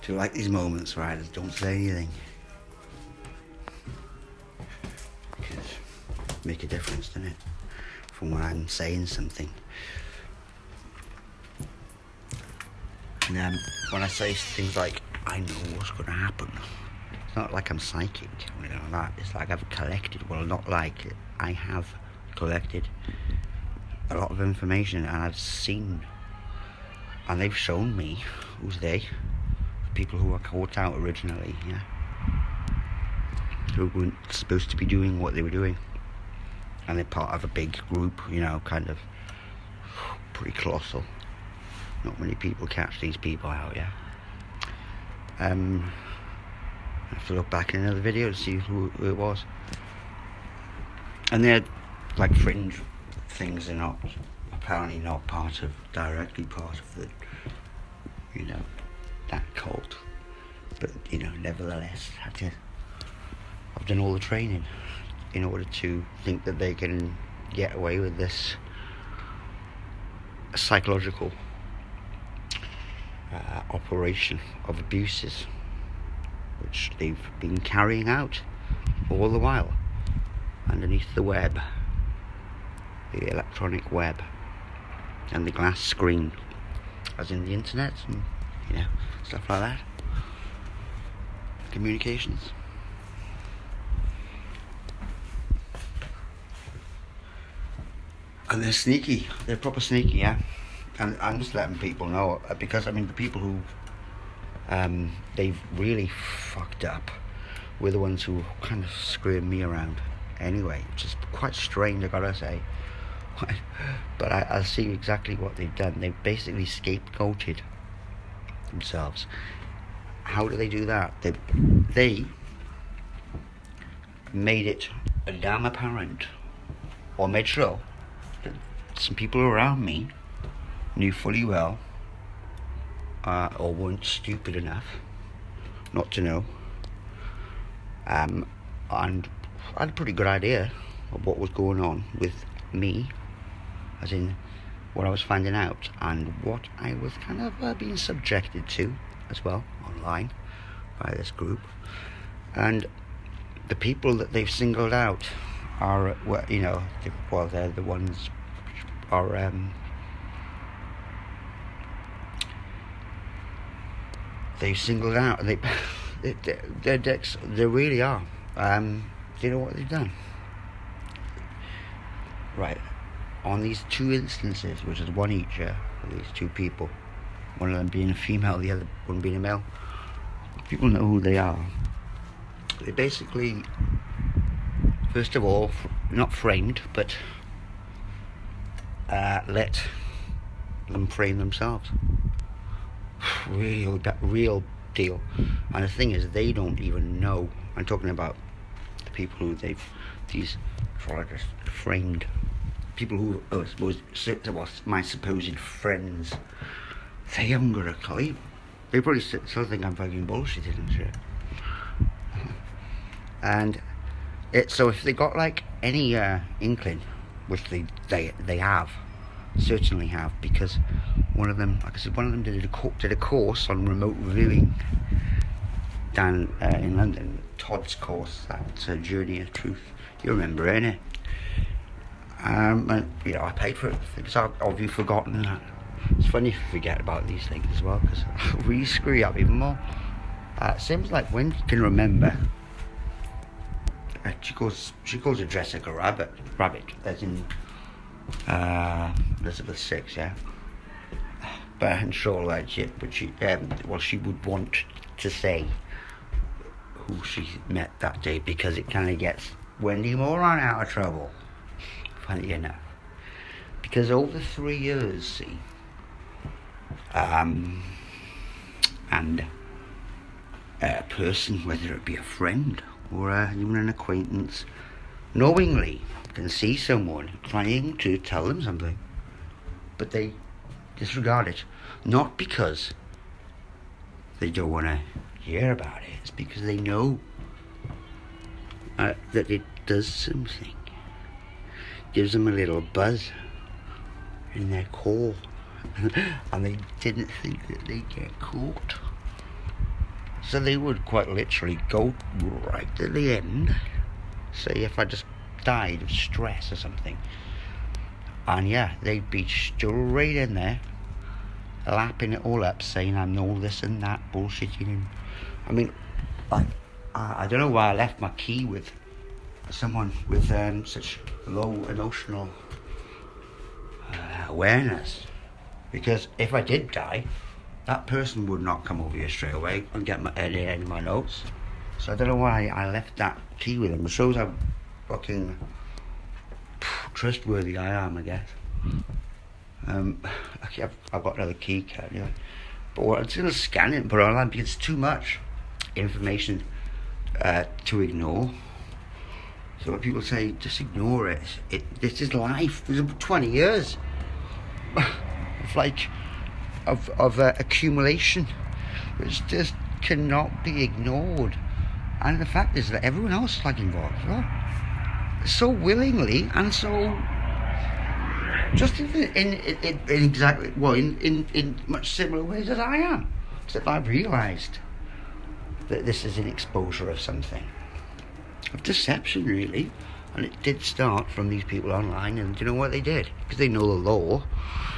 Do you like these moments where I just don't say anything? Because make a difference, doesn't it? From when I'm saying something. And when I say things like, I know what's going to happen, it's not like I'm psychic or anything like that. It's like I've collected, well, not like, I have collected a lot of information, and I've seen, and they've shown me, who's they? People who were caught out originally, yeah, who weren't supposed to be doing what they were doing, and they're part of a big group, you know, kind of pretty colossal. Not many people catch these people out, yeah. I have to look back in another video to see who it was. And they're like fringe things, they're not, apparently not directly part of the, you know, that cult. But, you know, nevertheless, I've done all the training in order to think that they can get away with this psychological operation of abuses, which they've been carrying out all the while underneath the web, the electronic web, and the glass screen, as in the internet, and you know, stuff like that. Communications. And they're sneaky. They're proper sneaky, yeah. And I'm just letting people know, because I mean the people who they've really fucked up were the ones who kind of screwed me around anyway, which is quite strange, I gotta say. But I see exactly what they've done. They've basically scapegoated themselves. How do they do that? They made it damn apparent, or made sure that some people around me knew fully well, or weren't stupid enough not to know, and I had a pretty good idea of what was going on with me, as in what I was finding out and what I was kind of being subjected to as well online by this group. And the people that they've singled out are, well, you know, they're the ones are they've singled out. They're dicks. They really are. Do you know what they've done? Right, on these two instances, which is one each, of these two people, one of them being a female, the other one being a male. People know who they are. They basically, first of all, not framed, but let them frame themselves. Real deal. And the thing is, they don't even know. I'm talking about the people who these astrologers framed. People who was my supposed friends. They haven't got a clue. They probably still think I'm fucking bullshitting and shit. And so if they got like any inkling, which they have, certainly have, because one of them, like I said, one of them did a course on remote viewing down in London. Todd's course, that Journey of Truth. You remember, innit? And you know, I paid for it because I've you forgotten that. It's funny if you forget about these things as well, because we screw up even more. Seems like when you can remember. She calls her dress like a rabbit, as in Elizabeth VI, yeah. But I'm sure that shit, but she would want to say who she met that day, because it kind of gets Wendy Moran out of trouble, funny enough, because over 3 years, see, and a person, whether it be a friend or even an acquaintance, knowingly can see someone trying to tell them something, but they disregard it, not because they don't want to hear about it, it's because they know that it does something, gives them a little buzz in their core, and they didn't think that they'd get caught. So they would quite literally go right to the end, say if I just died of stress or something, and yeah, they'd be straight in there, lapping it all up, saying I'm all this and that, bullshitting. I mean, I don't know why I left my key with someone with such low emotional awareness, because if I did die, that person would not come over here straight away and get any of my notes. So I don't know why I left that key with them. It shows how fucking trustworthy I am, I guess. Okay, I've got another key card, yeah. But I'm just going to scan it and put it online because it's too much information to ignore. So when people say, just ignore it, this is life. There's 20 years of accumulation, which just cannot be ignored. And the fact is that everyone else is like involved as well, so willingly and so just in exactly in much similar ways as I am, except I've realised that this is an exposure of something, of deception really. And it did start from these people online, and do you know what they did? Because they know the law,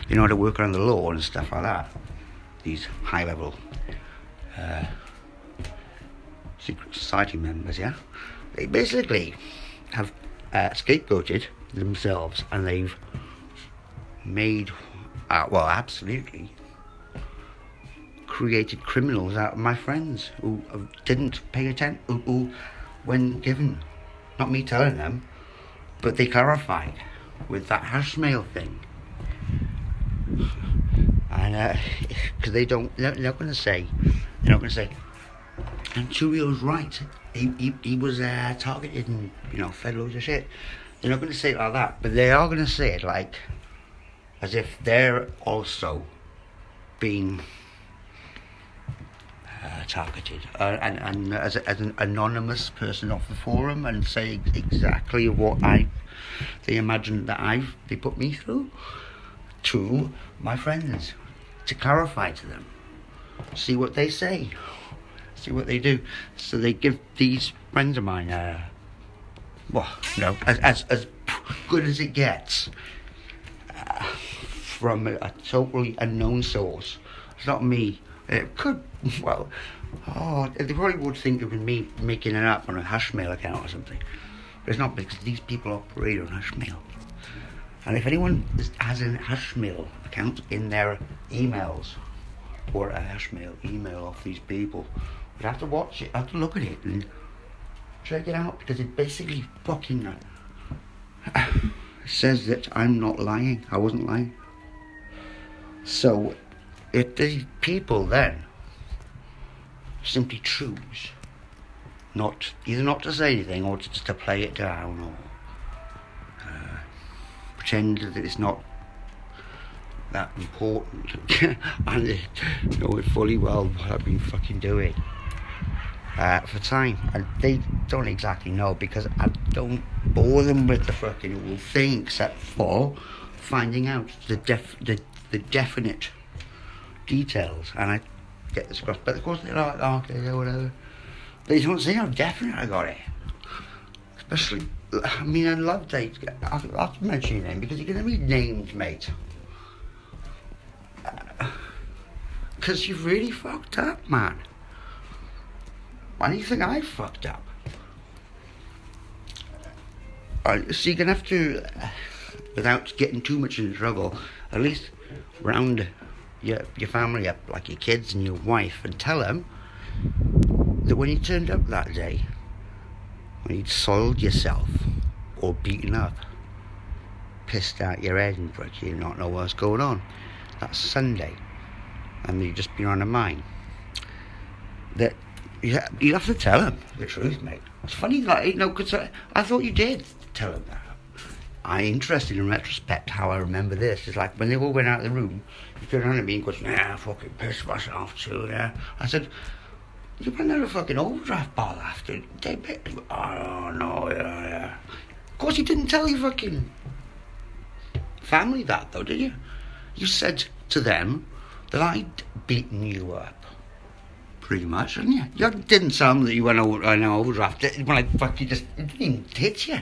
they know how to work around the law and stuff like that. These high-level secret society members, yeah? They basically have scapegoated themselves, and they've made, absolutely created criminals out of my friends who didn't pay attention, who when given, not me telling them, but they clarified with that hash mail thing. And because they're not going to say, and Churio's right, he was targeted and fed loads of shit. They're not going to say it like that, but they are going to say it like as if they're also being targeted, and as an anonymous person off the forum, and say exactly what they imagine that they put me through to my friends, to clarify to them, see what they say, see what they do. So they give these friends of mine as good as it gets from a totally unknown source. It's not me. It could, they probably would think it was me making it up on a Hashmail account or something. But it's not, because these people operate on Hashmail. And if anyone has a Hashmail account in their emails, or a Hashmail email off these people, you'd have to watch it, have to look at it and check it out, because it basically fucking says that I'm not lying. I wasn't lying. So if the people then simply choose either not to say anything, or just to play it down, or pretend that it's not that important, and they know it fully well what I've been fucking doing for time, and they don't exactly know, because I don't bore them with the fucking whole thing, except for finding out the definite details, and I get this across. But of course they're like, okay, yeah, whatever. They don't see how definite I got it. Especially, I mean, I love dates. I'll mention your name, because you're going to be named, mate. Because you've really fucked up, man. Why do you think I fucked up? So you're going to have to, without getting too much into trouble, at least round your family up, like your kids and your wife, and tell them that when you turned up that day, when you'd soiled yourself or beaten up, pissed out your head and you not know what's going on, that's Sunday, and you've just been on a mine, that you have to tell them the truth, mate. It's funny, because I thought you did tell them that. I'm interested in retrospect how I remember this. It's like when they all went out of the room, you turned around at me and goes, "Nah, I fucking pissed myself too, yeah." I said, "You went out a fucking overdraft bar after." Oh, no, yeah. Of course you didn't tell your fucking family that, though, did you? You said to them that I'd beaten you up. Pretty much, didn't you? You didn't tell them that you went over an overdraft. When I fucking just, it didn't even hit you.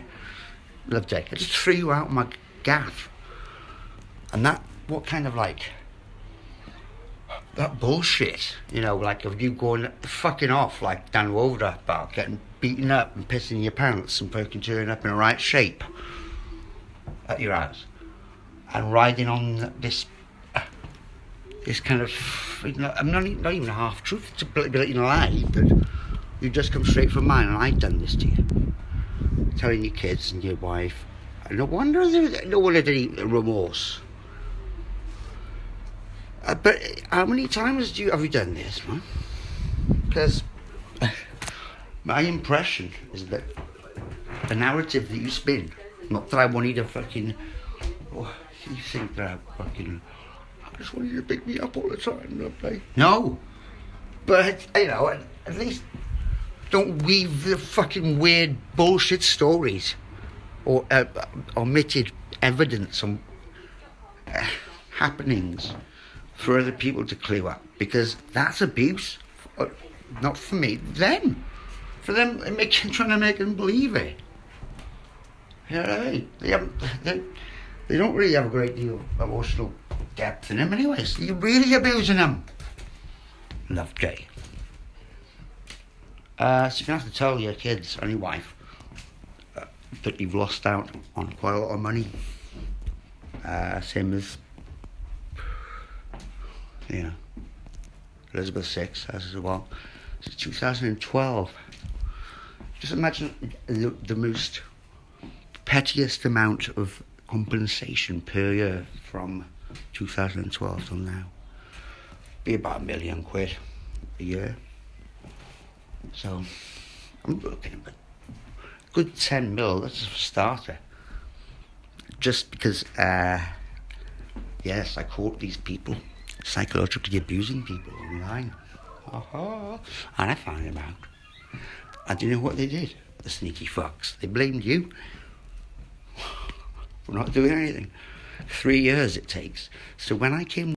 Loved it. I just threw you out of my gaff. And that, what kind of like, that bullshit, you know, like of you going fucking off like down the overdraft bar, getting beaten up and pissing your pants and fucking turning up in the right shape at your house and riding on this kind of, I'm not even a half truth, it's a blatant lie, but you just come straight from mine and I've done this to you, telling your kids and your wife. No wonder no one had any remorse. But how many times have you done this, man? Because my impression is that the narrative that you spin, not that I want you to fucking, you think that I just want you to pick me up all the time, lovely. No, but you know, at least don't weave the fucking weird bullshit stories or omitted evidence on happenings for other people to clue up, because that's abuse. Not for me, them. For them, trying to make them believe it. You know what I mean? They don't really have a great deal of emotional depth in them anyways. You're really abusing them. Love Jay. So you're going to have to tell your kids and your wife that you've lost out on quite a lot of money. Same as, you know, Elizabeth VI has as well. Since 2012. Just imagine the most pettiest amount of compensation per year from 2012 till now. Be about £1 million a year. So I'm looking at a good 10 mil, that's a starter. Just because, yes, I caught these people psychologically abusing people online. And I found them out. And do you know what they did? The sneaky fucks. They blamed you for not doing anything. 3 years it takes. So when I came